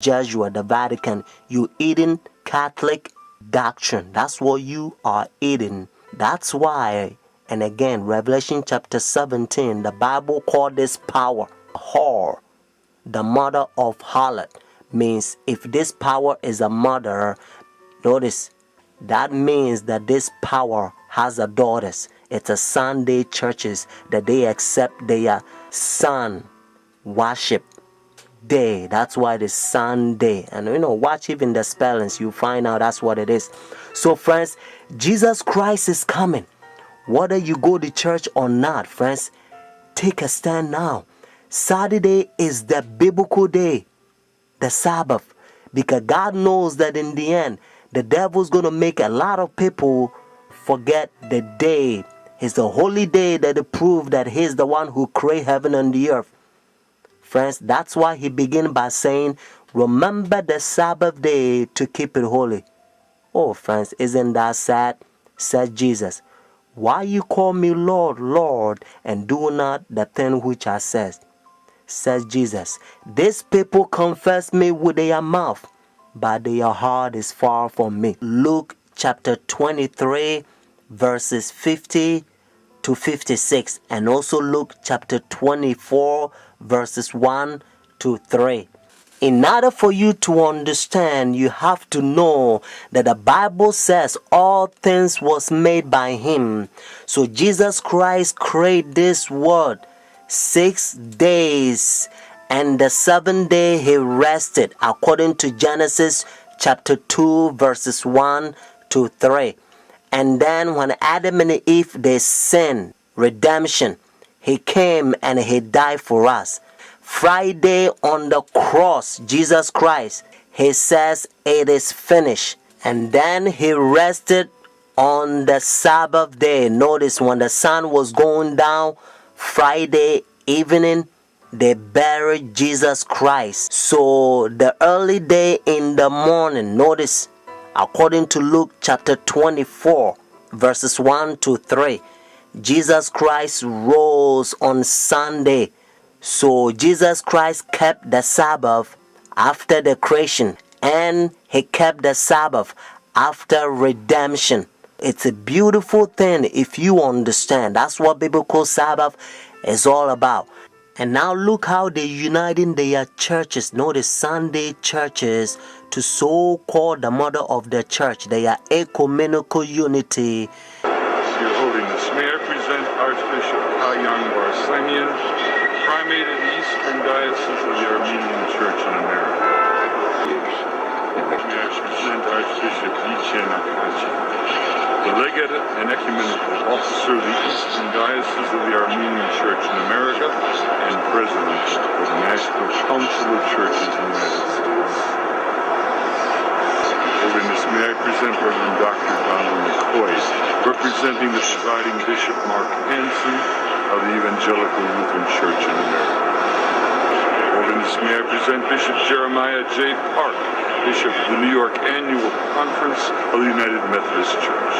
Jesuit, the Vatican. You eating Catholic doctrine. That's what you are eating. That's why, and again, Revelation chapter 17, the Bible called this power whore, the mother of harlot. Means if this power is a mother, notice, that means that this power has a daughters. It's a Sunday churches that they accept their sun worship day. That's why it's Sunday. And watch even the spellings, you find out that's what it is. So friends, Jesus Christ is coming. Whether you go to church or not, friends, take a stand now. Saturday is the biblical day, the Sabbath, because God knows that in the end, the devil's going to make a lot of people forget the day. It's the holy day that they prove that he's the one who created heaven and the earth. Friends, that's why he began by saying, remember the Sabbath day to keep it holy. Oh, friends, isn't that sad? Said Jesus. Why you call me Lord, Lord, and do not the thing which I says? Says Jesus. These people confess me with their mouth, but their heart is far from me. Luke chapter 23, verses 50 to 56, and also Luke chapter 24, verses 1 to 3. In order for you to understand, you have to know that the Bible says all things was made by him. So Jesus Christ created this world 6 days, and the 7th day he rested, according to Genesis chapter 2, verses 1 to 3. And then when Adam and Eve, they sinned, redemption, he came and he died for us. Friday on the cross, Jesus Christ, he says it is finished. And then he rested on the Sabbath day. Notice when the sun was going down, Friday evening, they buried Jesus Christ. So the early day in the morning, notice, according to Luke chapter 24, verses 1 to 3, Jesus Christ rose on Sunday. So Jesus Christ kept the Sabbath after the creation, and he kept the Sabbath after redemption. It's a beautiful thing if you understand. That's what biblical Sabbath is all about. And now look how they're uniting their churches. Notice Sunday churches to so-called the mother of the church. They are ecumenical unity. Your Holiness, may I present Archbishop Kayang Barsamian, Primate of the Eastern Diocese of the Armenian Church in America. May I present Archbishop Yichen Akachi, the Legate and Ecumenical Officer of the Eastern Diocese of the Armenian Church in America and President of the National Council of Churches in the United States. Holiness, may I present Reverend Dr. Donald McCoy, representing the presiding Bishop Mark Hansen of the Evangelical Lutheran Church in America. Holiness, may I present Bishop Jeremiah J. Park, Bishop of the New York Annual Conference of the United Methodist Church.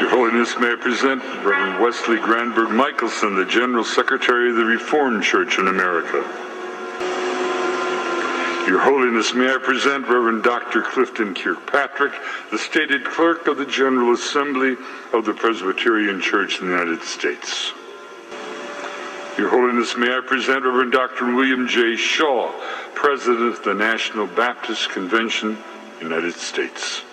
Your Holiness, may I present Reverend Wesley Granberg Michelson, the General Secretary of the Reformed Church in America. Your Holiness, may I present Reverend Dr. Clifton Kirkpatrick, the stated clerk of the General Assembly of the Presbyterian Church in the United States. Your Holiness, may I present Reverend Dr. William J. Shaw, President of the National Baptist Convention, United States.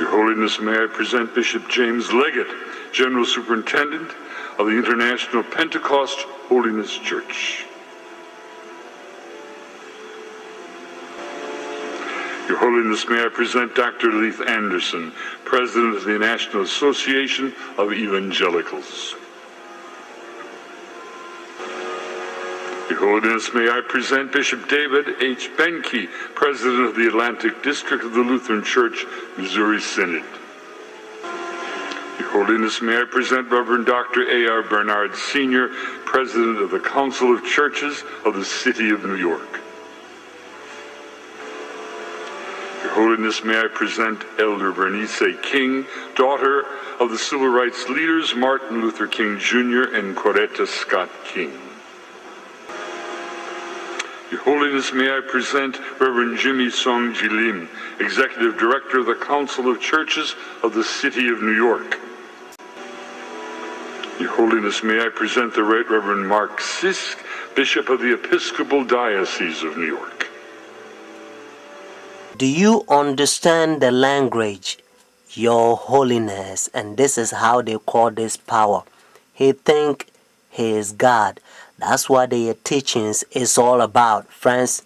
Your Holiness, may I present Bishop James Leggett, General Superintendent of the International Pentecost Holiness Church. Your Holiness, may I present Dr. Leith Anderson, President of the National Association of Evangelicals. Your Holiness, may I present Bishop David H. Benke, President of the Atlantic District of the Lutheran Church, Missouri Synod. Your Holiness, may I present Reverend Dr. A.R. Bernard Sr., President of the Council of Churches of the City of New York. Your Holiness, may I present Elder Bernice King, daughter of the civil rights leaders Martin Luther King Jr. and Coretta Scott King. Your Holiness, may I present Reverend Jimmy Song Jilim, Executive Director of the Council of Churches of the City of New York. Your Holiness, may I present the Right Reverend Mark Sisk, Bishop of the Episcopal Diocese of New York. Do you understand the language? Your Holiness, and this is how they call this power. He think he is God. That's what their teachings is all about, friends.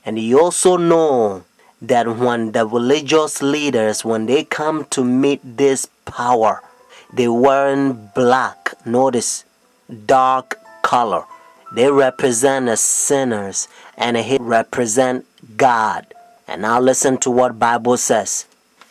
And you also know that when the religious leaders, when they come to meet this power, they wearing black. Notice, dark color. They represent the sinners, and he represent God. And now listen to what Bible says.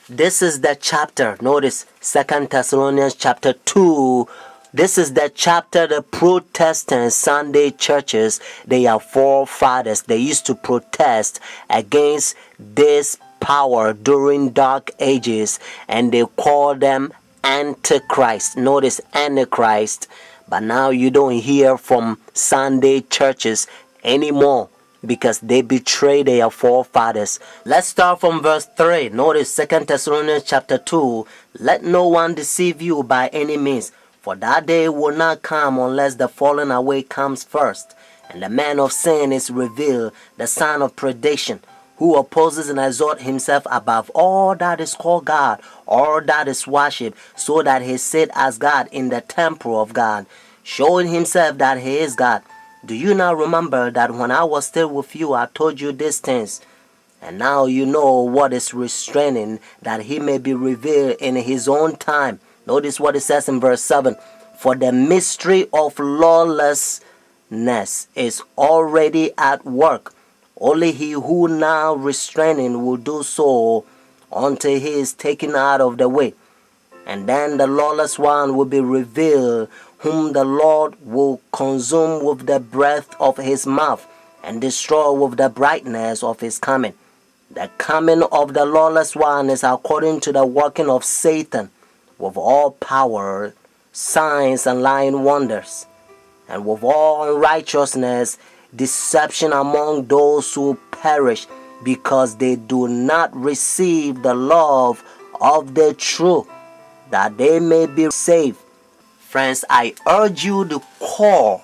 This is the chapter. Notice 2 Thessalonians chapter 2. This is the chapter the Protestant Sunday churches, their forefathers, they used to protest against this power during dark ages, and they call them Antichrist. Notice Antichrist. But now you don't hear from Sunday churches anymore, because they betray their forefathers. Let's start from verse 3. Notice 2 Thessalonians chapter 2. Let no one deceive you by any means, for that day will not come unless the falling away comes first, and the man of sin is revealed, the son of perdition, who opposes and exalts himself above all that is called God, all that is worshipped, so that he sit as God in the temple of God, showing himself that he is God. Do you not remember that when I was still with you, I told you these things? And now you know what is restraining, that he may be revealed in his own time. Notice what it says in verse 7. For the mystery of lawlessness is already at work. Only he who now restraining will do so until he is taken out of the way. And then the lawless one will be revealed, whom the Lord will consume with the breath of his mouth and destroy with the brightness of his coming. The coming of the lawless one is according to the working of Satan, with all power, signs, and lying wonders, and with all unrighteousness, deception among those who perish, because they do not receive the love of the truth, that they may be saved. Friends, I urge you to call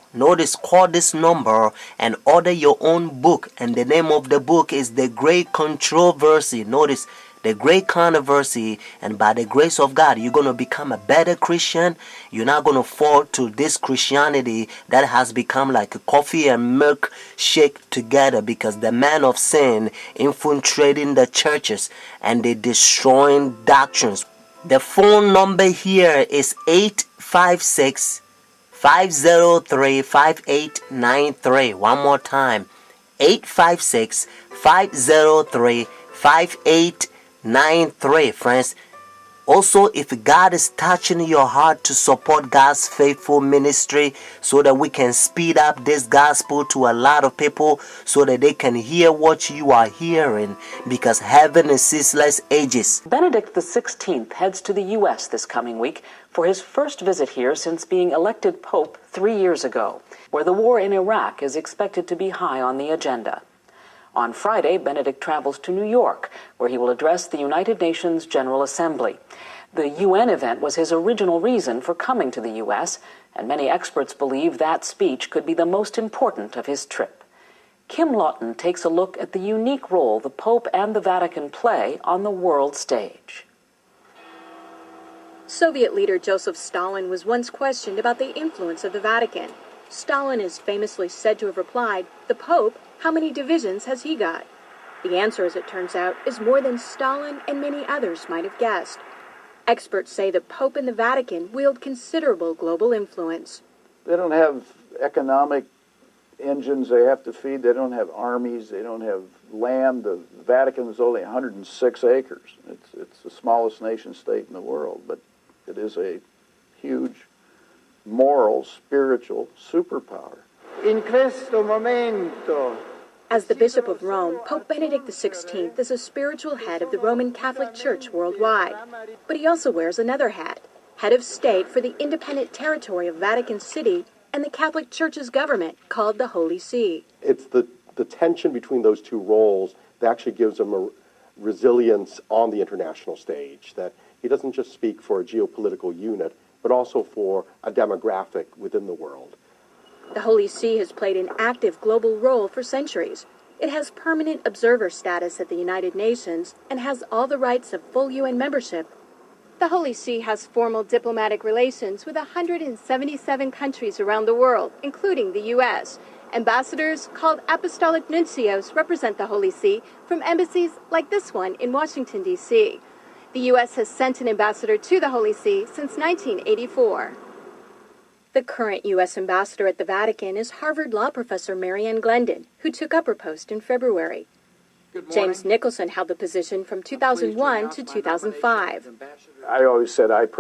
this number and order your own book. And the name of the book is The Great Controversy. Notice, The Great Controversy. And by the grace of God, you're going to become a better Christian. You're not going to fall to this Christianity that has become like a coffee and milk shake together, because the man of sin infiltrating the churches and they destroying doctrines. The phone number here is 856-503-5893. One more time, 856-503-5893. Friends, also, if God is touching your heart to support God's faithful ministry, so that we can speed up this gospel to a lot of people, so that they can hear what you are hearing, because heaven is ceaseless ages. Benedict XVI heads to the U.S. this coming week for his first visit here since being elected Pope 3 years ago, where the war in Iraq is expected to be high on the agenda. On Friday, Benedict travels to New York, where he will address the United Nations General Assembly. The UN event was his original reason for coming to the U.S., and many experts believe that speech could be the most important of his trip. Kim Lawton takes a look at the unique role the Pope and the Vatican play on the world stage. Soviet leader Joseph Stalin was once questioned about the influence of the Vatican. Stalin is famously said to have replied, "The Pope, how many divisions has he got?" The answer, as it turns out, is more than Stalin and many others might have guessed. Experts say the Pope and the Vatican wield considerable global influence. They don't have economic engines they have to feed. They don't have armies. They don't have land. The Vatican is only 106 acres. It's the smallest nation state in the world, but it is a huge moral, spiritual superpower. In questo momento As the Bishop of Rome, Pope Benedict XVI is a spiritual head of the Roman Catholic Church worldwide. But he also wears another hat, head of state for the independent territory of Vatican City and the Catholic Church's government, called the Holy See. It's the tension between those two roles that actually gives him a resilience on the international stage, that he doesn't just speak for a geopolitical unit, but also for a demographic within the world. The Holy See has played an active global role for centuries. It has permanent observer status at the United Nations and has all the rights of full UN membership. The Holy See has formal diplomatic relations with 177 countries around the world, including the U.S. Ambassadors, called apostolic nuncios, represent the Holy See from embassies like this one in Washington, D.C. The U.S. has sent an ambassador to the Holy See since 1984. The current U.S. ambassador at the Vatican is Harvard law professor Marianne Glendon, who took up her post in February. James Nicholson held the position from 2001 to 2005. I always said I